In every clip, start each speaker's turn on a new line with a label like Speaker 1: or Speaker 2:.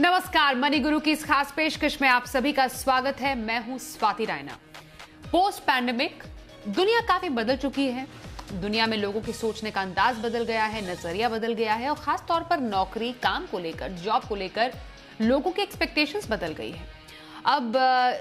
Speaker 1: नमस्कार, मनी गुरु की इस खास पेशकश में आप सभी का स्वागत है। मैं हूं स्वाति रायना। पोस्ट पैंडेमिक दुनिया काफी बदल चुकी है। दुनिया में लोगों की सोचने का अंदाज बदल गया है, नजरिया बदल गया है और खास तौर पर नौकरी, काम को लेकर, जॉब को लेकर लोगों की एक्सपेक्टेशंस बदल गई है। अब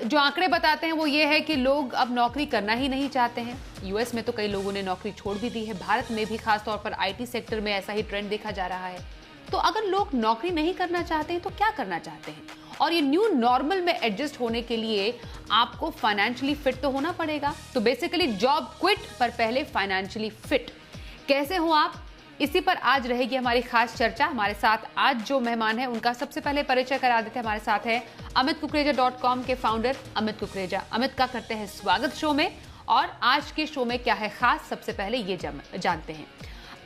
Speaker 1: जो आंकड़े बताते हैं वो ये है कि लोग अब नौकरी करना ही नहीं चाहते हैं। यूएस में तो कई लोगों ने नौकरी छोड़ भी दी है। भारत में भी खास तौर पर आईटी सेक्टर में ऐसा ही ट्रेंड देखा जा रहा है। तो अगर लोग नौकरी नहीं करना चाहते हैं तो क्या करना चाहते हैं? और ये न्यू नॉर्मल में एडजस्ट होने के लिए आपको फाइनेंशियली फिट तो होना पड़ेगा। तो बेसिकली जॉब क्विट पर पहले फाइनेंशियली फिट कैसे हो आप, इसी पर आज रहेगी हमारी खास चर्चा। हमारे साथ आज जो मेहमान है उनका सबसे पहले परिचय करा देते हैं। हमारे साथ है amitkukareja.com के फाउंडर अमित कुकरेजा। अमित का करते हैं स्वागत शो में। और आज के शो में क्या है खास, सबसे पहले ये जानते हैं।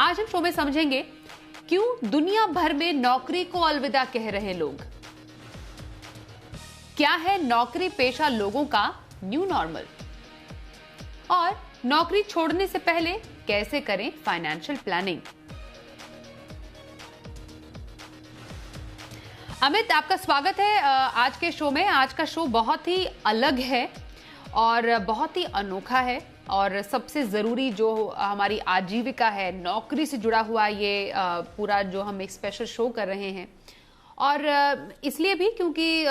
Speaker 1: आज हम शो में समझेंगे क्यों दुनिया भर में नौकरी को अलविदा कह रहे लोग, क्या है नौकरी पेशा लोगों का न्यू नॉर्मल, और नौकरी छोड़ने से पहले कैसे करें फाइनेंशियल प्लानिंग। अमित, आपका स्वागत है आज के शो में। आज का शो बहुत ही अलग है और बहुत ही अनोखा है और सबसे ज़रूरी जो हमारी आजीविका है, नौकरी से जुड़ा हुआ ये पूरा जो हम एक स्पेशल शो कर रहे हैं। और इसलिए भी क्योंकि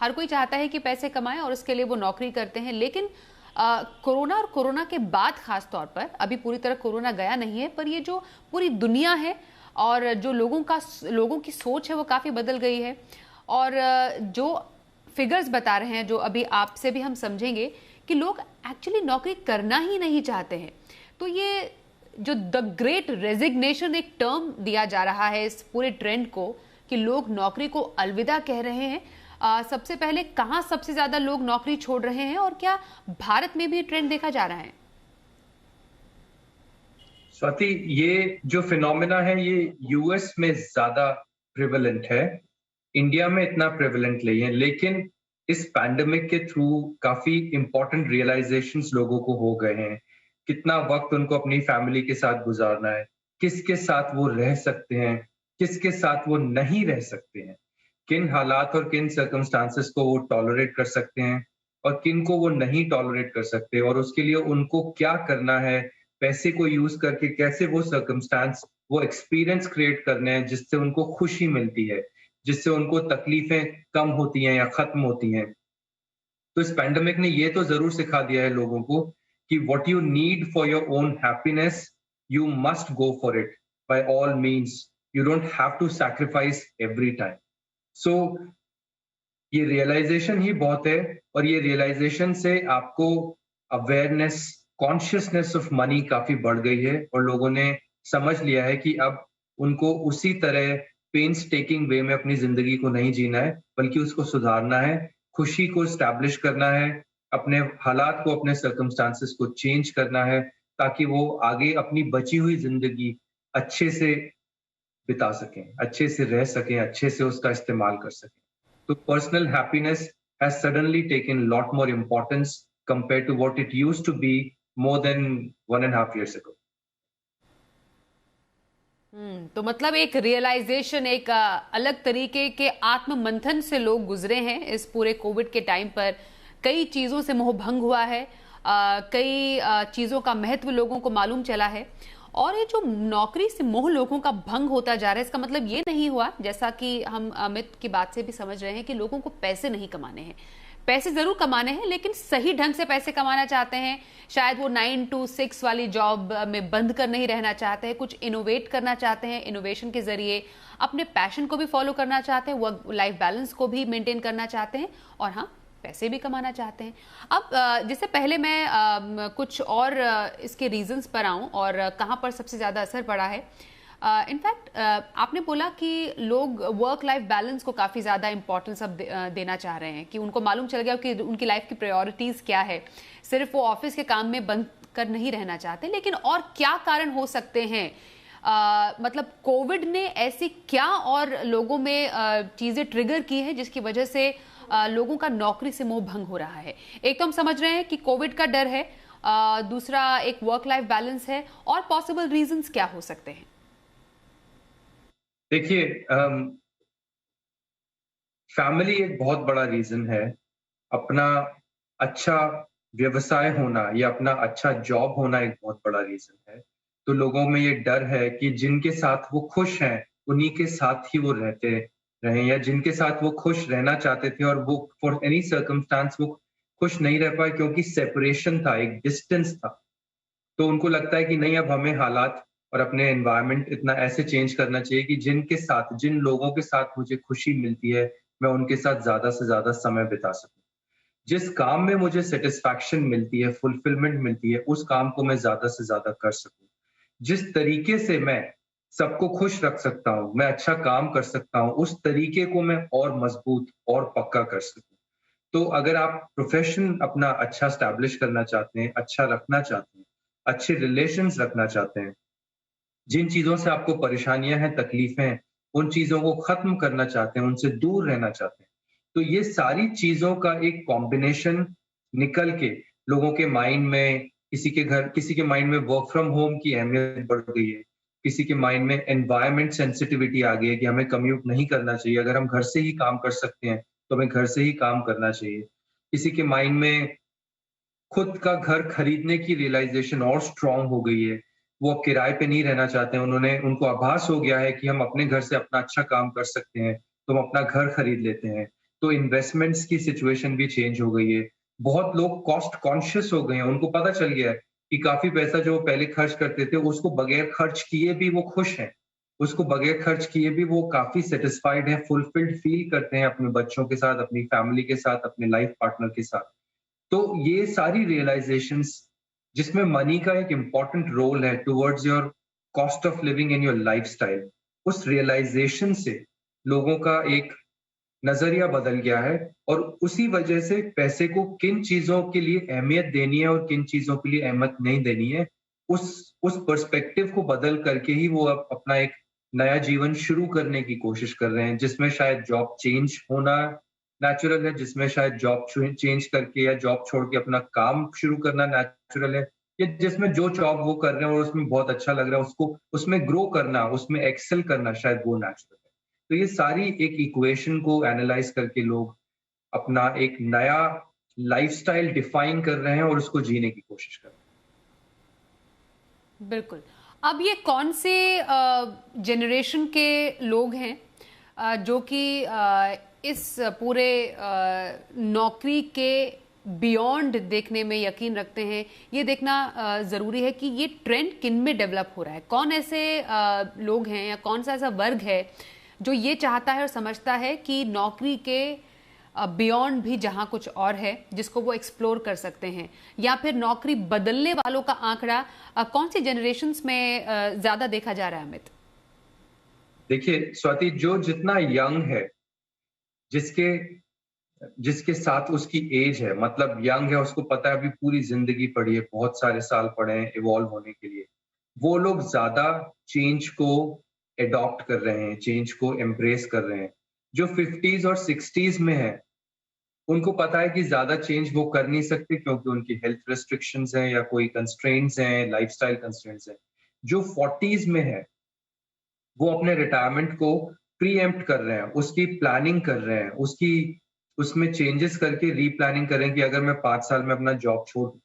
Speaker 1: हर कोई चाहता है कि पैसे कमाए और उसके लिए वो नौकरी करते हैं। लेकिन कोरोना और कोरोना के बाद खास तौर पर, अभी पूरी तरह कोरोना गया नहीं है, पर ये जो पूरी दुनिया है और जो लोगों की सोच है वो काफ़ी बदल गई है। और जो फिगर्स बता रहे हैं, जो अभी आपसे भी हम समझेंगे कि लोग एक्चुअली नौकरी करना ही नहीं चाहते हैं। तो ये जो द ग्रेट रेजिग्नेशन एक टर्म दिया जा रहा है इस पूरे ट्रेंड को कि लोग नौकरी को अलविदा कह रहे हैं। सबसे पहले कहाँ सबसे ज्यादा लोग नौकरी छोड़ रहे हैं और क्या भारत में भी ट्रेंड देखा जा रहा है?
Speaker 2: स्वाति, ये जो फिनोमेना है ये यूएस में ज्यादा प्रिवेलेंट है, इंडिया में इतना प्रिवेलेंट नहीं है। लेकिन इस पैंडेमिक के थ्रू काफी इंपॉर्टेंट रियलाइजेशंस लोगों को हो गए हैं। कितना वक्त उनको अपनी फैमिली के साथ गुजारना है, किसके साथ वो रह सकते हैं, किसके साथ वो नहीं रह सकते हैं, किन हालात और किन सर्कमस्टांसेस को वो टॉलरेट कर सकते हैं और किन को वो नहीं टॉलरेट कर सकते, और उसके लिए उनको क्या करना है, पैसे को यूज करके कैसे वो सर्कमस्टांस, वो एक्सपीरियंस क्रिएट करने हैं जिससे उनको खुशी मिलती है, जिससे उनको तकलीफें कम होती हैं या खत्म होती हैं। तो इस पैंडेमिक ने ये तो जरूर सिखा दिया है लोगों को कि what you need for your own happiness, you must go for it by all means. You don't have to sacrifice every time. सो ये रियलाइजेशन ही बहुत है, और ये रियलाइजेशन से आपको अवेयरनेस, कॉन्शियसनेस ऑफ मनी काफी बढ़ गई है और लोगों ने समझ लिया है कि अब उनको उसी तरह पेन्स टेकिंग वे में अपनी जिंदगी को नहीं जीना है, बल्कि उसको सुधारना है, खुशी को स्टैब्लिश करना है, अपने हालात को, अपने सर्कमस्टांसेस को चेंज करना है, ताकि वो आगे अपनी बची हुई जिंदगी अच्छे से बिता सकें, अच्छे से रह सकें, अच्छे से उसका इस्तेमाल कर सकें। तो personal happiness has suddenly taken a lot more importance compared to what it used to be more than 1.5 years ago.
Speaker 1: तो मतलब एक रियलाइजेशन, एक अलग तरीके के आत्म मंथन से लोग गुजरे हैं इस पूरे कोविड के टाइम पर। कई चीज़ों से मोह भंग हुआ है, कई चीज़ों का महत्व लोगों को मालूम चला है। और ये जो नौकरी से मोह लोगों का भंग होता जा रहा है, इसका मतलब ये नहीं हुआ, जैसा कि हम अमित की बात से भी समझ रहे हैं, कि लोगों को पैसे नहीं कमाने हैं। पैसे जरूर कमाने हैं, लेकिन सही ढंग से पैसे कमाना चाहते हैं। शायद वो 9 to 6 वाली जॉब में बंद कर नहीं रहना चाहते हैं, कुछ इनोवेट करना चाहते हैं, इनोवेशन के जरिए अपने पैशन को भी फॉलो करना चाहते हैं, वर्क लाइफ बैलेंस को भी मेंटेन करना चाहते हैं, और हाँ, पैसे भी कमाना चाहते हैं। अब जिससे पहले मैं कुछ और इसके रीजंस पर आऊं और कहां पर सबसे ज्यादा असर पड़ा है। इनफैक्ट आपने बोला कि लोग वर्क लाइफ बैलेंस को काफ़ी ज़्यादा इंपॉर्टेंस अब देना चाह रहे हैं, कि उनको मालूम चल गया कि उनकी लाइफ की प्रायोरिटीज़ क्या है। सिर्फ वो ऑफिस के काम में बंद कर नहीं रहना चाहते। लेकिन और क्या कारण हो सकते हैं? मतलब कोविड ने ऐसी क्या और लोगों में चीज़ें ट्रिगर की हैं जिसकी वजह से लोगों का नौकरी से मोह भंग हो रहा है? एक तो हम समझ रहे हैं कि कोविड का डर है, दूसरा एक वर्क लाइफ बैलेंस है, और पॉसिबल रीजंस क्या हो सकते हैं?
Speaker 2: देखिए, फैमिली एक बहुत बड़ा रीजन है। अपना अच्छा व्यवसाय होना या अपना अच्छा जॉब होना एक बहुत बड़ा रीजन है। तो लोगों में ये डर है कि जिनके साथ वो खुश हैं, उन्हीं के साथ ही वो रहते रहें, या जिनके साथ वो खुश रहना चाहते थे और वो फॉर एनी सर्कमस्टांस वो खुश नहीं रह पाए क्योंकि सेपरेशन था, एक डिस्टेंस था। तो उनको लगता है कि नहीं, अब हमें हालात और अपने एनवायरनमेंट इतना ऐसे चेंज करना चाहिए कि जिन लोगों के साथ मुझे खुशी मिलती है, मैं उनके साथ ज़्यादा से ज़्यादा समय बिता सकूँ। जिस काम में मुझे सैटिस्फैक्शन मिलती है, फुलफिलमेंट मिलती है, उस काम को मैं ज़्यादा से ज़्यादा कर सकूँ। जिस तरीके से मैं सबको खुश रख सकता हूँ, मैं अच्छा काम कर सकता हूँ, उस तरीके को मैं और मज़बूत और पक्का कर सकूँ। तो अगर आप प्रोफ़ेशन अपना अच्छा एस्टैब्लिश करना चाहते हैं, अच्छा रखना चाहते हैं, अच्छे रिलेशंस रखना चाहते हैं, जिन चीज़ों से आपको परेशानियाँ हैं, तकलीफ़ें हैं, उन चीज़ों को ख़त्म करना चाहते हैं, उनसे दूर रहना चाहते हैं। तो ये सारी चीज़ों का एक कॉम्बिनेशन निकल के लोगों के माइंड में, किसी के माइंड में वर्क फ्रॉम होम की अहमियत बढ़ गई है, किसी के माइंड में एनवायरनमेंट सेंसिटिविटी आ गई है कि हमें कम्यूट नहीं करना चाहिए, अगर हम घर से ही काम कर सकते हैं, तो हमें घर से ही काम करना चाहिए। किसी के माइंड में खुद का घर खरीदने की रियलाइज़ेशन और स्ट्रॉन्ग हो गई है। वो अब किराए पे नहीं रहना चाहते हैं, उनको आभास हो गया है कि हम अपने घर से अपना अच्छा काम कर सकते हैं, तो हम अपना घर खरीद लेते हैं। तो इन्वेस्टमेंट्स की सिचुएशन भी चेंज हो गई है। बहुत लोग कॉस्ट कॉन्शियस हो गए हैं, उनको पता चल गया है कि काफ़ी पैसा जो वो पहले खर्च करते थे, उसको बगैर खर्च किए भी वो खुश हैं। उसको बगैर खर्च किए भी वो काफ़ी सैटिस्फाइड हैं, फुलफिल्ड फ़ील करते हैं अपने बच्चों के साथ, अपनी फैमिली के साथ, अपने लाइफ़ पार्टनर के साथ। तो ये सारी रियलाइजेशंस, जिसमें मनी का एक इम्पोर्टेंट रोल है towards your cost of living in your lifestyle, उस रियलाइजेशन से लोगों का एक नजरिया बदल गया है और उसी वजह से पैसे को किन चीजों के लिए अहमियत देनी है और किन चीजों के लिए अहमियत नहीं देनी है, उस पर्सपेक्टिव को बदल करके ही वो अब अपना एक नया जीवन शुरू करने की कोशिश कर रहे हैं, जिसमें शायद जॉब चेंज होना नेचुरल है, जिसमें शायद जॉब चेंज करके या जॉब छोड़ के अपना काम शुरू करना नेचुरल है, या जिसमें जो जॉब वो कर रहे हैं और उसमें बहुत अच्छा लग रहा है, उसको उसमें ग्रो करना, उसमें एक्सेल करना शायद वो नेचुरल है। तो ये सारी एक इक्वेशन को एनालाइज करके लोग अपना एक नया लाइफस्टाइल डिफाइन कर रहे हैं और उसको जीने की कोशिश कर रहे
Speaker 1: हैं। बिल्कुल। अब ये कौन से जनरेशन के लोग हैं जो कि इस पूरे नौकरी के बियॉन्ड देखने में यकीन रखते हैं? ये देखना ज़रूरी है कि ये ट्रेंड किन में डेवलप हो रहा है। कौन ऐसे लोग हैं या कौन सा ऐसा वर्ग है जो ये चाहता है और समझता है कि नौकरी के बियॉन्ड भी जहां कुछ और है जिसको वो एक्सप्लोर कर सकते हैं, या फिर नौकरी बदलने वालों का आंकड़ा कौन सी जनरेशन्स में ज्यादा देखा जा रहा है अमित?
Speaker 2: देखिए स्वाति, जो जितना यंग है, जिसके जिसके साथ उसकी एज है, मतलब यंग है, उसको पता है अभी पूरी जिंदगी पड़ी है, बहुत सारे साल पड़े हैं इवॉल्व होने के लिए, वो लोग ज्यादा चेंज को एडॉप्ट कर रहे हैं, चेंज को एम्ब्रेस कर रहे हैं। जो 50s और 60s में है, उनको पता है कि ज्यादा चेंज वो कर नहीं सकते क्योंकि उनकी हेल्थ रेस्ट्रिक्शंस हैं या कोई कंस्ट्रेंट्स हैं, लाइफस्टाइल कंस्ट्रेंट्स हैं। जो 40s में है, वो अपने रिटायरमेंट को प्रीएम्प्ट कर रहे हैं, उसकी प्लानिंग कर रहे हैं, उसकी उसमें चेंजेस करके रीप्लानिंग करें कि अगर मैं 5 साल में अपना जॉब छोड़ दूं,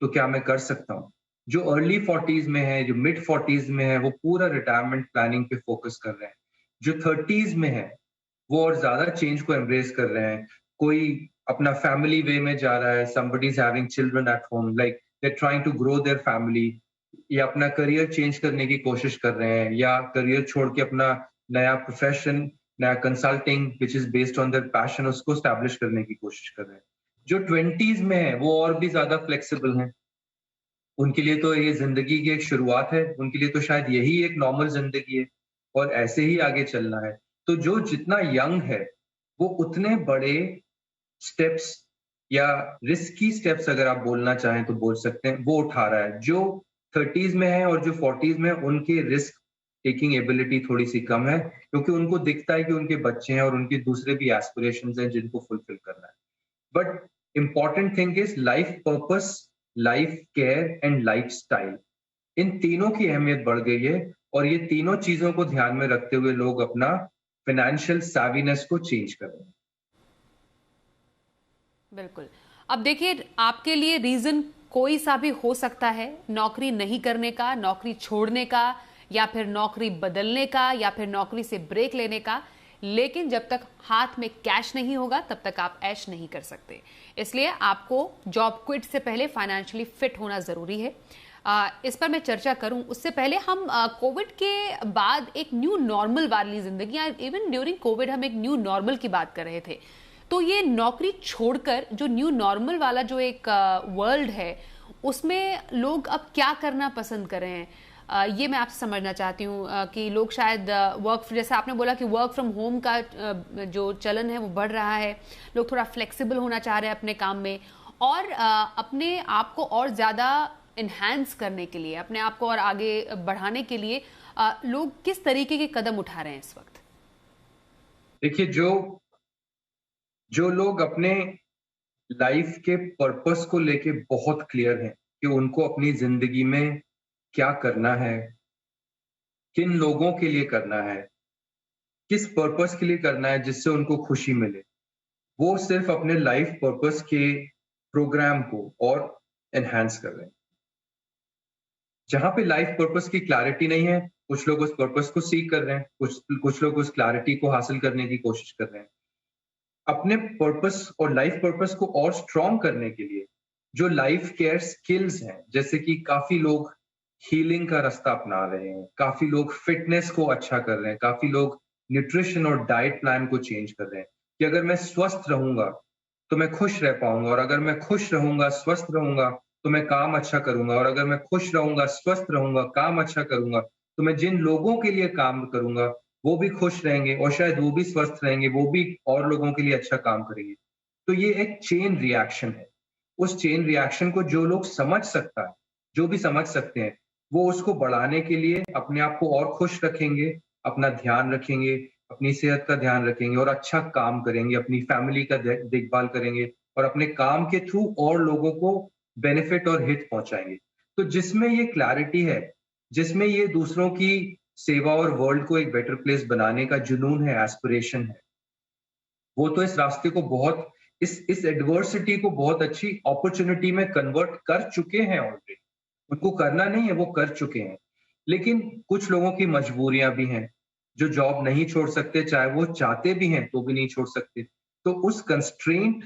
Speaker 2: तो क्या मैं कर सकता हूँ। जो अर्ली 40s में है, जो मिड 40s में है, वो पूरा रिटायरमेंट प्लानिंग पे फोकस कर रहे हैं। जो 30s में है, वो और ज्यादा चेंज को एम्ब्रेस कर रहे हैं। कोई अपना फैमिली वे में जा रहा है, somebody is having children at home, like they're trying to grow their family, या अपना करियर चेंज करने की कोशिश कर रहे हैं, या करियर छोड़ के अपना नया प्रोफेशन, नया consulting which is based on their passion, उसको स्टैब्लिश करने की कोशिश कर रहे हैं। जो 20s में है, वो और भी ज्यादा फ्लेक्सिबल हैं। उनके लिए तो ये जिंदगी की एक शुरुआत है, उनके लिए तो शायद यही एक नॉर्मल जिंदगी है और ऐसे ही आगे चलना है। तो जो जितना यंग है, वो उतने बड़े स्टेप्स या रिस्की स्टेप्स, अगर आप बोलना चाहें तो बोल सकते हैं, वो उठा रहा है। जो 30s में है और जो 40s में है, उनकी रिस्क टेकिंग एबिलिटी थोड़ी सी कम है क्योंकि उनको दिखता है कि उनके बच्चे हैं और उनके दूसरे भी एस्पिरेशंस हैं जिनको फुलफिल करना है। But important thing is life purpose, life care and life style. इन तीनों की अहमियत बढ़ गई है और ये तीनों चीजों को ध्यान में रखते हुए लोग अपना फाइनेंशियल सैवीनेस को चेंज कर रहे हैं।
Speaker 1: बिल्कुल। अब देखिए, आपके लिए रीजन कोई सा भी हो सकता है, नौकरी नहीं करने का, नौकरी छोड़ने का, या फिर नौकरी बदलने का, या फिर नौकरी से ब्रेक लेने का। लेकिन जब तक हाथ में कैश नहीं होगा तब तक आप ऐश नहीं कर सकते। इसलिए आपको जॉब क्विट से पहले फाइनेंशियली फिट होना जरूरी है। इस पर मैं चर्चा करूं उससे पहले हम कोविड के बाद एक न्यू नॉर्मल वाली जिंदगी, या इवन ड्यूरिंग कोविड हम एक न्यू नॉर्मल की बात कर रहे थे। तो ये नौकरी छोड़कर जो न्यू नॉर्मल वाला जो एक वर्ल्ड है, उसमें लोग अब क्या करना पसंद कर रहे हैं, ये मैं आपसे समझना चाहती हूँ। कि लोग शायद जैसे आपने बोला कि वर्क फ्रॉम होम का जो चलन है वो बढ़ रहा है, लोग थोड़ा फ्लेक्सिबल होना चाह रहे हैं अपने काम में, और अपने आप को और ज़्यादा इन्हांस करने के लिए, अपने आप को और आगे बढ़ाने के लिए लोग किस तरीके के कदम उठा रहे हैं इस वक्त?
Speaker 2: देखिए, जो लोग अपने लाइफ के पर्पस को लेके बहुत क्लियर हैं कि उनको अपनी जिंदगी में क्या करना है, किन लोगों के लिए करना है, किस पर्पस के लिए करना है जिससे उनको खुशी मिले, वो सिर्फ अपने लाइफ पर्पस के प्रोग्राम को और एनहांस कर रहे हैं। जहां पे लाइफ पर्पस की क्लैरिटी नहीं है, कुछ लोग उस पर्पस को सीख कर रहे हैं, कुछ लोग उस क्लैरिटी को हासिल करने की कोशिश कर रहे हैं। अपने पर्पस और लाइफ पर्पस को और स्ट्रॉन्ग करने के लिए जो लाइफ केयर स्किल्स हैं, जैसे कि काफी लोग हीलिंग का रास्ता अपना रहे हैं, काफी लोग फिटनेस को अच्छा कर रहे हैं, काफी लोग न्यूट्रिशन और डाइट प्लान को चेंज कर रहे हैं कि अगर मैं स्वस्थ रहूंगा तो मैं खुश रह पाऊंगा, और अगर मैं खुश रहूंगा, स्वस्थ रहूंगा, तो मैं काम अच्छा करूंगा, और अगर मैं खुश रहूंगा, स्वस्थ रहूंगा, काम अच्छा करूंगा, तो मैं जिन लोगों के लिए काम करूंगा वो भी खुश रहेंगे, और शायद वो भी स्वस्थ रहेंगे, वो भी और लोगों के लिए अच्छा काम करेंगे। तो ये एक चेन रिएक्शन है। उस चेन रिएक्शन को जो लोग समझ सकता है, जो भी समझ सकते हैं, वो उसको बढ़ाने के लिए अपने आप को और खुश रखेंगे, अपना ध्यान रखेंगे, अपनी सेहत का ध्यान रखेंगे, और अच्छा काम करेंगे, अपनी फैमिली का देखभाल करेंगे, और अपने काम के थ्रू और लोगों को बेनिफिट और हित पहुंचाएंगे। तो जिसमें ये क्लैरिटी है, जिसमें ये दूसरों की सेवा और वर्ल्ड को एक बेटर प्लेस बनाने का जुनून है, एस्पिरेशन है, वो तो इस रास्ते को बहुत, इस एडवर्सिटी को बहुत अच्छी अपॉर्चुनिटी में कन्वर्ट कर चुके हैं ऑलरेडी। उनको करना नहीं है, वो कर चुके हैं। लेकिन कुछ लोगों की मजबूरियां भी हैं, जो जॉब नहीं छोड़ सकते, चाहे वो चाहते भी हैं तो भी नहीं छोड़ सकते। तो उस कंस्ट्रेंट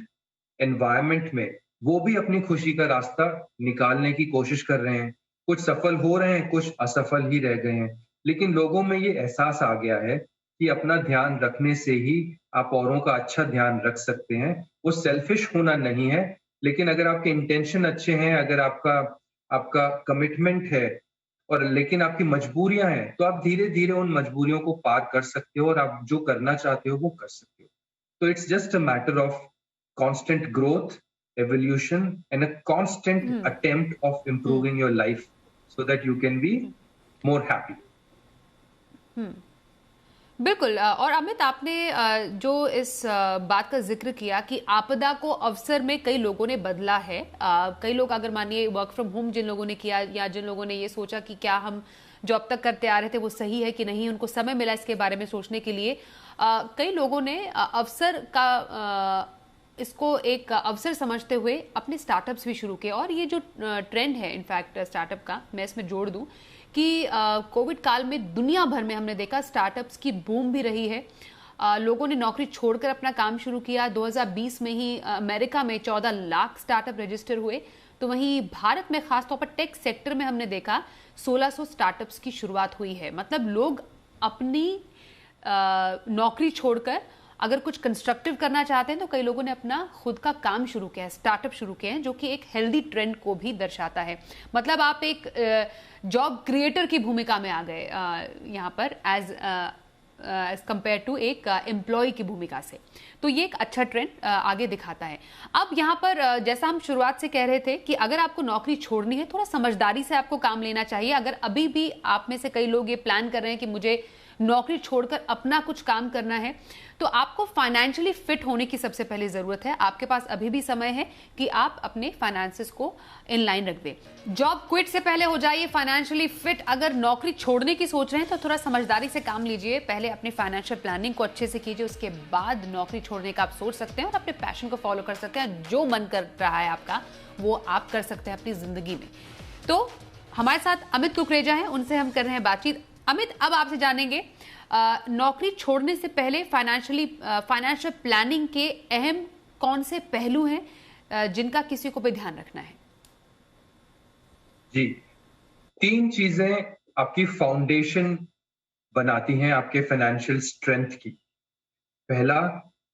Speaker 2: एनवायरनमेंट में वो भी अपनी खुशी का रास्ता निकालने की कोशिश कर रहे हैं। कुछ सफल हो रहे हैं, कुछ असफल ही रह गए हैं। लेकिन लोगों में ये एहसास आ गया है कि अपना ध्यान रखने से ही आप औरों का अच्छा ध्यान रख सकते हैं। वो सेल्फिश होना नहीं है, लेकिन अगर आपके इंटेंशन अच्छे हैं, अगर आपका आपका कमिटमेंट है, और लेकिन आपकी मजबूरियां हैं, तो आप धीरे-धीरे उन मजबूरियों को पार कर सकते हो, और आप जो करना चाहते हो वो कर सकते हो। तो it's just a matter of constant growth, evolution, and a constant attempt of improving your life so that you can be more happy.
Speaker 1: बिल्कुल। और अमित, आपने जो इस बात का जिक्र किया कि आपदा को अवसर में कई लोगों ने बदला है। कई लोग, अगर मानिए वर्क फ्रॉम होम जिन लोगों ने किया, या जिन लोगों ने ये सोचा कि क्या हम जो अब तक करते आ रहे थे वो सही है कि नहीं, उनको समय मिला इसके बारे में सोचने के लिए, कई लोगों ने अवसर का इसको एक अवसर समझते हुए अपने स्टार्टअप्स भी शुरू किए। और ये जो ट्रेंड है इनफैक्ट स्टार्टअप का, मैं इसमें जोड़ दूं कि कोविड काल में दुनिया भर में हमने देखा स्टार्टअप्स की बूम भी रही है। लोगों ने नौकरी छोड़कर अपना काम शुरू किया। 2020 में ही अमेरिका में 14 लाख स्टार्टअप रजिस्टर हुए, तो वहीं भारत में खासतौर पर टेक सेक्टर में हमने देखा 1600 स्टार्टअप्स की शुरुआत हुई है। मतलब लोग अपनी नौकरी छोड़कर अगर कुछ कंस्ट्रक्टिव करना चाहते हैं तो कई लोगों ने अपना खुद का काम शुरू किया है, स्टार्टअप शुरू किए हैं, जो कि एक हेल्दी ट्रेंड को भी दर्शाता है। मतलब आप एक जॉब क्रिएटर की भूमिका में आ गए यहाँ पर एज कंपेयर टू एक एम्प्लॉय की भूमिका से। तो ये एक अच्छा ट्रेंड आगे दिखाता है। अब यहाँ पर जैसा हम शुरुआत से कह रहे थे कि अगर आपको नौकरी छोड़नी है, थोड़ा समझदारी से आपको काम लेना चाहिए। अगर अभी भी आप में से कई लोग ये प्लान कर रहे हैं कि मुझे नौकरी छोड़कर अपना कुछ काम करना है, तो आपको फाइनेंशियली फिट होने की सबसे पहले जरूरत है। आपके पास अभी भी समय है कि आप अपने फाइनेंसेस को इन लाइन रख दें। जॉब क्विट से पहले हो जाइए फाइनेंशियली फिट। अगर नौकरी छोड़ने की सोच रहे हैं तो थोड़ा समझदारी से काम लीजिए। पहले अपनी फाइनेंशियल प्लानिंग को अच्छे से कीजिए, उसके बाद नौकरी छोड़ने का आप सोच सकते हैं और अपने पैशन को फॉलो कर सकते हैं। जो मन कर रहा है आपका वो आप कर सकते हैं अपनी जिंदगी में। तो हमारे साथ अमित कुकरेजा हैं, उनसे हम कर रहे हैं बातचीत। अमित, अब आपसे जानेंगे नौकरी छोड़ने से पहले फाइनेंशियल प्लानिंग के अहम कौन से पहलू हैं जिनका किसी को भी ध्यान रखना है?
Speaker 2: जी, 3 चीजें आपकी फाउंडेशन बनाती हैं आपके फाइनेंशियल स्ट्रेंथ की। पहला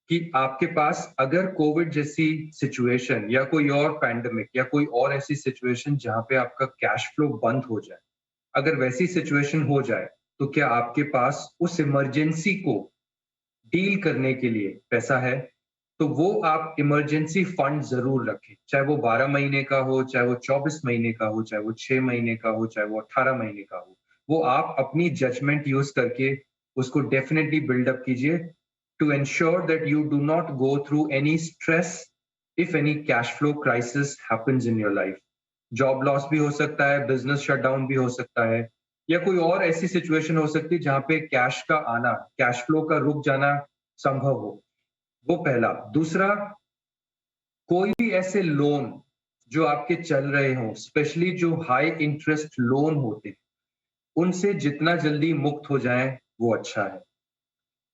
Speaker 2: कि आपके पास अगर कोविड जैसी सिचुएशन या कोई और पैंडेमिक या कोई और ऐसी सिचुएशन जहां पे आपका कैश फ्लो बंद हो जाए, अगर वैसी सिचुएशन हो जाए तो क्या आपके पास उस इमरजेंसी को डील करने के लिए पैसा है? तो वो आप इमरजेंसी फंड जरूर रखें, चाहे वो 12 महीने का हो, चाहे वो 24 महीने का हो, चाहे वो 6 महीने का हो, चाहे वो 18 महीने का हो। वो आप अपनी जजमेंट यूज करके उसको डेफिनेटली बिल्डअप कीजिए to ensure that you do not go through any stress if any cash flow crisis happens in your life. Job loss भी हो सकता है, बिजनेस शटडाउन भी हो सकता है, या कोई और ऐसी सिचुएशन हो सकती है जहां पे कैश का आना, कैश फ्लो का रुक जाना संभव हो। वो पहला। दूसरा, कोई भी ऐसे लोन जो आपके चल रहे हों, स्पेशली जो हाई इंटरेस्ट लोन होते हैं, उनसे जितना जल्दी मुक्त हो जाएं वो अच्छा है।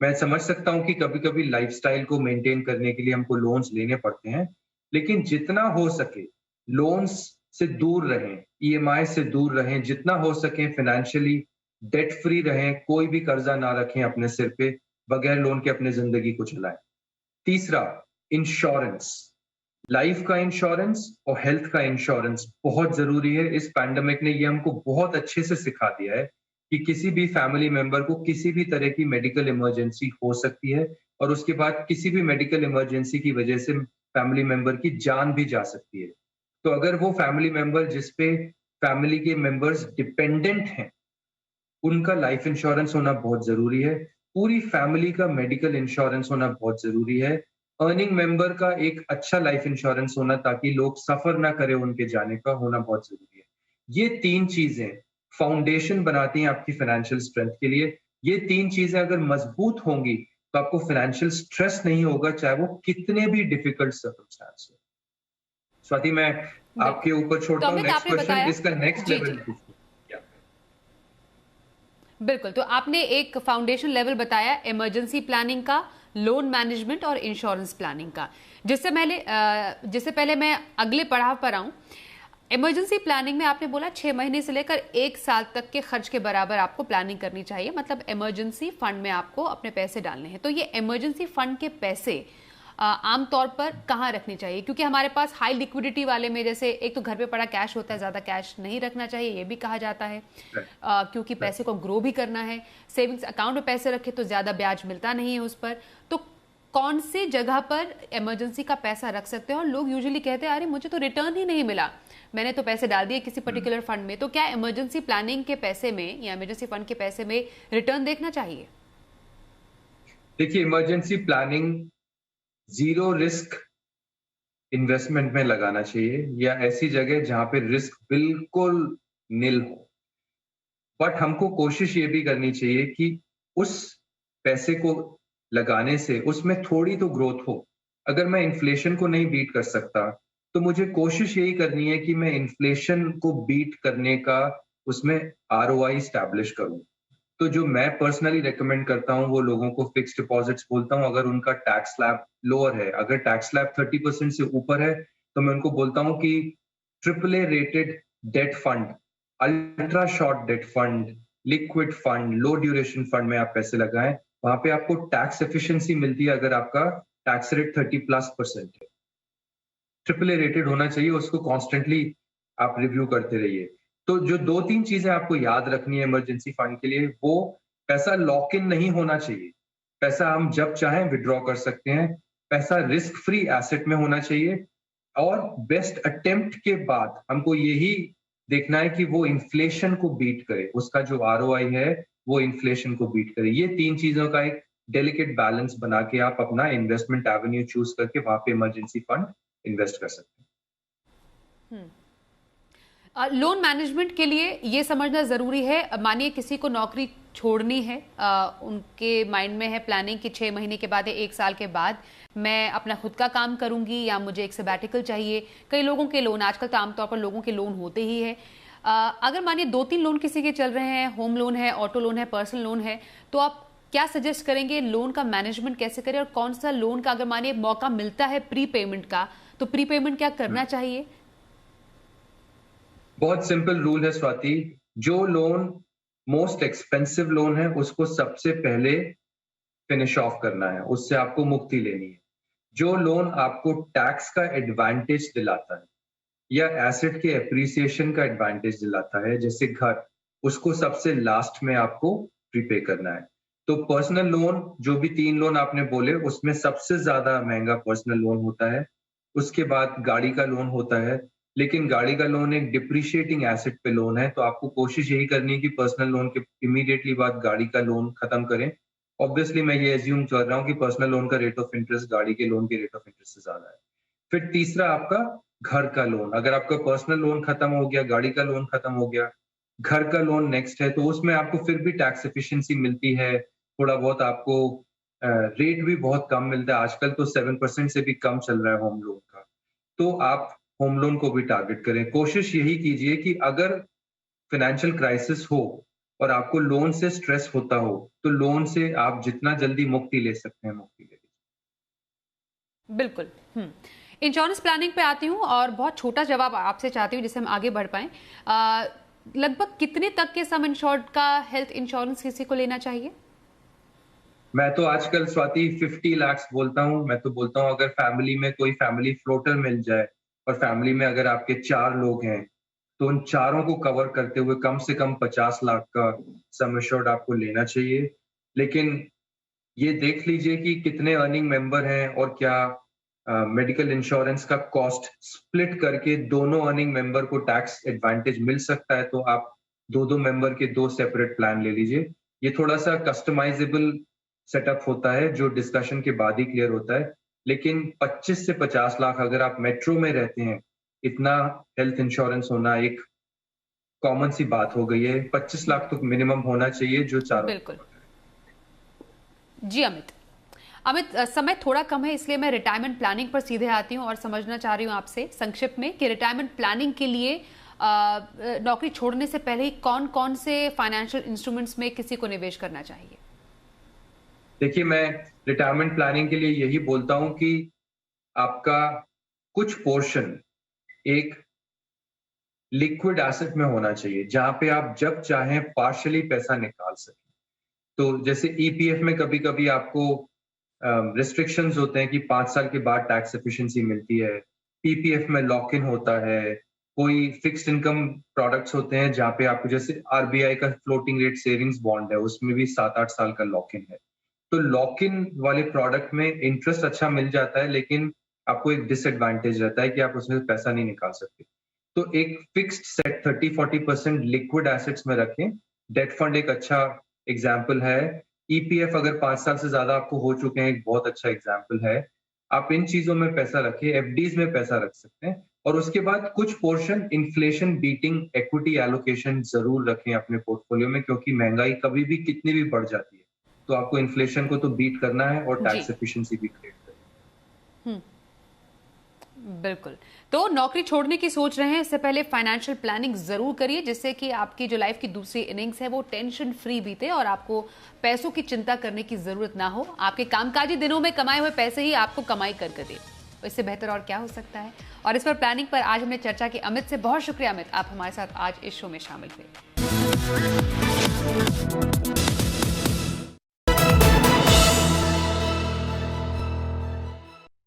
Speaker 2: मैं समझ सकता हूं कि कभी-कभी लाइफस्टाइल को मेंटेन करने के लिए हमको लोन्स लेने पड़ते हैं, लेकिन जितना हो सके लोन्स से दूर रहें, ईएमआई से दूर रहें, जितना हो सके फाइनेंशियली डेट फ्री रहें, कोई भी कर्जा ना रखें अपने सिर पे, बगैर लोन के अपने जिंदगी को चलाएं। तीसरा, इंश्योरेंस, लाइफ का इंश्योरेंस और हेल्थ का इंश्योरेंस बहुत जरूरी है। इस पैंडेमिक ने ये हमको बहुत अच्छे से सिखा दिया है कि किसी भी फैमिली मेंबर को किसी भी तरह की मेडिकल इमरजेंसी हो सकती है और उसके बाद किसी भी मेडिकल इमरजेंसी की वजह से फैमिली मेंबर की जान भी जा सकती है। तो अगर वो फैमिली मेंबर जिसपे फैमिली के मेंबर्स डिपेंडेंट हैं, उनका लाइफ इंश्योरेंस होना बहुत जरूरी है। पूरी फैमिली का मेडिकल इंश्योरेंस होना बहुत जरूरी है। अर्निंग मेंबर का एक अच्छा लाइफ इंश्योरेंस होना ताकि लोग सफर ना करें उनके जाने का, होना बहुत जरूरी है। ये 3 चीजें फाउंडेशन बनाती हैं आपकी फाइनेंशियल स्ट्रेंथ के लिए। ये 3 चीजें अगर मजबूत होंगी तो आपको फाइनेंशियल स्ट्रेस नहीं होगा, चाहे वो कितने भी डिफिकल्ट सर्कमस्टेंस हो। स्वाति, मैं आपके ऊपर छोड़ता हूँ नेक्स्ट क्वेश्चन, इसका नेक्स्ट लेवल।
Speaker 1: बिल्कुल, तो आपने एक फाउंडेशन लेवल बताया इमरजेंसी प्लानिंग का, लोन मैनेजमेंट और इंश्योरेंस प्लानिंग का। जिससे पहले मैं अगले पड़ाव पर आऊं, इमरजेंसी प्लानिंग में आपने बोला 6 महीने से लेकर 1 साल तक के खर्च के बराबर आपको प्लानिंग करनी चाहिए, मतलब इमरजेंसी फंड में आपको अपने पैसे डालने हैं। तो ये इमरजेंसी फंड के पैसे आमतौर पर कहाँ रखनी चाहिए? क्योंकि हमारे पास हाई लिक्विडिटी वाले में जैसे एक तो घर पे पड़ा कैश होता है, ज्यादा कैश नहीं रखना चाहिए, ये भी कहा जाता है क्योंकि पैसे को ग्रो भी करना है। सेविंग्स अकाउंट में पैसे रखे तो ज्यादा ब्याज मिलता नहीं है उस पर। तो कौन सी जगह पर इमरजेंसी का पैसा रख सकते हैं? और लोग यूजुअली कहते हैं अरे मुझे तो रिटर्न ही नहीं मिला, मैंने तो पैसे डाल दिए किसी पर्टिकुलर फंड में। तो क्या इमरजेंसी प्लानिंग के पैसे में या इमरजेंसी फंड के पैसे में रिटर्न देखना चाहिए?
Speaker 2: देखिए, इमरजेंसी प्लानिंग 0 रिस्क इन्वेस्टमेंट में लगाना चाहिए या ऐसी जगह जहां पे रिस्क बिल्कुल निल हो। बट हमको कोशिश ये भी करनी चाहिए कि उस पैसे को लगाने से उसमें थोड़ी तो ग्रोथ हो। अगर मैं इन्फ्लेशन को नहीं बीट कर सकता तो मुझे कोशिश यही करनी है कि मैं इन्फ्लेशन को बीट करने का उसमें ROI स्टैब्लिश करूं। तो जो मैं पर्सनली रेकमेंड करता हूं वो लोगों को फिक्स्ड डिपॉजिट्स बोलता हूं। अगर उनका टैक्स स्लैब लोअर है, अगर टैक्स स्लैब 30% से ऊपर है, तो मैं उनको बोलता हूं कि AAA rated debt fund, ultra short debt fund, liquid fund, low duration fund में आप पैसे लगाएं। वहां पे आपको टैक्स एफिशिएंसी मिलती है अगर आपका टैक्स रेट 30+% है। AAA रेटेड होना चाहिए, उसको कॉन्स्टेंटली आप रिव्यू करते रहिए। तो जो 2-3 चीजें आपको याद रखनी है इमरजेंसी फंड के लिए, वो पैसा लॉक इन नहीं होना चाहिए। पैसा हम जब चाहें विड्रॉ कर सकते हैं। पैसा रिस्क फ्री एसेट में होना चाहिए और बेस्ट अटेम्प्ट के बाद हमको यही देखना है कि वो इन्फ्लेशन को बीट करे। उसका जो ROI है वो इन्फ्लेशन को बीट करे। ये 3 चीजों का एक डेलिकेट बैलेंस बना के आप अपना इन्वेस्टमेंट एवेन्यू चूज करके वहां पे इमरजेंसी फंड इन्वेस्ट कर सकते हैं।
Speaker 1: लोन मैनेजमेंट के लिए ये समझना जरूरी है, मानिए किसी को नौकरी छोड़नी है, उनके माइंड में है प्लानिंग कि 6 महीने के बाद या 1 साल के बाद मैं अपना खुद का काम करूंगी या मुझे एक सबैटिकल चाहिए। कई लोगों के लोन, आजकल तो आमतौर पर लोगों के लोन होते ही है। अगर मानिए 2-3 लोन किसी के चल रहे हैं, होम लोन है, ऑटो लोन है, पर्सनल लोन है, तो आप क्या सजेस्ट करेंगे लोन का मैनेजमेंट कैसे करें और कौन सा लोन का अगर मानिए मौका मिलता है प्री पेमेंट का, तो प्री पेमेंट क्या करना चाहिए?
Speaker 2: बहुत सिंपल रूल है स्वाति, जो लोन मोस्ट एक्सपेंसिव लोन है उसको सबसे पहले फिनिश ऑफ करना है, उससे आपको मुक्ति लेनी है। जो लोन आपको टैक्स का एडवांटेज दिलाता है या एसेट के एप्रिसिएशन का एडवांटेज दिलाता है, जैसे घर, उसको सबसे लास्ट में आपको प्रीपे करना है। तो पर्सनल लोन, जो भी 3 लोन आपने बोले, उसमें सबसे ज्यादा महंगा पर्सनल लोन होता है। उसके बाद गाड़ी का लोन होता है, लेकिन गाड़ी का लोन एक डिप्रिशिएटिंग एसेट पे लोन है, तो आपको कोशिश यही करनी है कि पर्सनल लोन के इमीडिएटली बाद गाड़ी का लोन खत्म करें। ऑब्वियसली मैं ये एज्यूम कर रहा हूँ कि पर्सनल लोन का रेट ऑफ इंटरेस्ट गाड़ी के लोन के रेट ऑफ इंटरेस्ट से ज्यादा है। फिर तीसरा आपका घर का लोन, अगर आपका पर्सनल लोन खत्म हो गया, गाड़ी का लोन खत्म हो गया, घर का लोन नेक्स्ट है, तो उसमें आपको फिर भी टैक्स एफिशिएंसी मिलती है, थोड़ा बहुत आपको रेट भी बहुत कम मिलता है। आजकल तो 7% से भी कम चल रहा है होम लोन का, तो आप होम लोन को भी टारगेट करें। कोशिश यही कीजिए कि अगर फाइनेंशियल क्राइसिस हो और आपको लोन से स्ट्रेस होता हो, तो लोन से आप जितना जल्दी मुक्ति ले सकते हैं मुक्ति ले लीजिए।
Speaker 1: बिल्कुल। इंश्योरेंस प्लानिंग पे आती हूँ और बहुत छोटा जवाब आपसे चाहती हूँ जिससे हम आगे बढ़ पाएं। लगभग कितने तक के सम इंश्योर्ड का हेल्थ इंश्योरेंस किसी को लेना चाहिए?
Speaker 2: मैं तो आजकल स्वाति 50 लाख बोलता हूँ। मैं तो बोलता हूँ अगर फैमिली में कोई फैमिली फ्लोटर मिल जाए और फैमिली में अगर आपके 4 लोग हैं, तो उन चारों को कवर करते हुए कम से कम 50 लाख का सम एश्योर्ड आपको लेना चाहिए। लेकिन ये देख लीजिए कि कितने अर्निंग मेंबर हैं और क्या मेडिकल इंश्योरेंस का कॉस्ट स्प्लिट करके दोनों अर्निंग मेंबर को टैक्स एडवांटेज मिल सकता है, तो आप 2-2 मेंबर के 2 सेपरेट प्लान ले लीजिए। ये थोड़ा सा कस्टमाइजेबल सेटअप होता है जो डिस्कशन के बाद ही क्लियर होता है। लेकिन 25 से 50 लाख अगर आप मेट्रो में रहते हैं, इतना हेल्थ इंश्योरेंस होना एक कॉमन सी बात हो गई है। 25 लाख तो मिनिमम होना चाहिए जो चारों।
Speaker 1: बिल्कुल जी। अमित, समय थोड़ा कम है इसलिए मैं रिटायरमेंट प्लानिंग पर सीधे आती हूँ और समझना चाह रही हूँ आपसे संक्षिप्त में कि रिटायरमेंट प्लानिंग के लिए नौकरी छोड़ने से पहले ही कौन कौन से फाइनेंशियल इंस्ट्रूमेंट्स में किसी को निवेश करना चाहिए?
Speaker 2: देखिए, मैं रिटायरमेंट प्लानिंग के लिए यही बोलता हूं कि आपका कुछ पोर्शन एक लिक्विड एसेट में होना चाहिए, जहां पे आप जब चाहें पार्शियली पैसा निकाल सकें। तो जैसे ईपीएफ में कभी-कभी आपको रिस्ट्रिक्शंस होते हैं कि 5 साल के बाद टैक्स एफिशिएंसी मिलती है। पीपीएफ में लॉक इन होता है। कोई फिक्स्ड इनकम प्रोडक्ट्स होते हैं जहां पे आपको, जैसे आरबीआई का फ्लोटिंग रेट सेविंग्स बॉन्ड है, उसमें भी 7-8 साल का लॉक इन है। तो लॉक इन वाले प्रोडक्ट में इंटरेस्ट अच्छा मिल जाता है, लेकिन आपको एक डिसएडवांटेज रहता है कि आप उसमें पैसा नहीं निकाल सकते। तो एक फिक्स्ड सेट 30-40% लिक्विड एसेट्स में रखें। डेट फंड एक अच्छा एग्जाम्पल है। ईपीएफ अगर 5 साल से ज्यादा आपको हो चुके हैं, एक बहुत अच्छा एग्जाम्पल है। आप इन चीजों में पैसा रखें, एफडीज में पैसा रख सकते हैं, और उसके बाद कुछ portion inflation beating equity allocation जरूर रखें अपने पोर्टफोलियो में, क्योंकि महंगाई कभी भी कितनी भी बढ़ जाती है, तो आपको इन्फ्लेशन को तो बीट करना है और टैक्स एफिशिएंसी भी क्रिएट करनी है।
Speaker 1: बिल्कुल। तो नौकरी छोड़ने की सोच रहे हैं, इससे पहले फाइनेंशियल प्लानिंग जरूर करिए, जिससे कि आपकी जो लाइफ की दूसरी इनिंग्स है वो टेंशन फ्री बीते और आपको पैसों की चिंता करने की जरूरत ना हो। आपके कामकाजी दिनों में कमाए हुए पैसे ही आपको कमाई कर दे, इससे बेहतर और क्या हो सकता है। और इस पर प्लानिंग पर आज हमने चर्चा की अमित से। बहुत शुक्रिया अमित, आप हमारे साथ आज इस शो में शामिल हुए।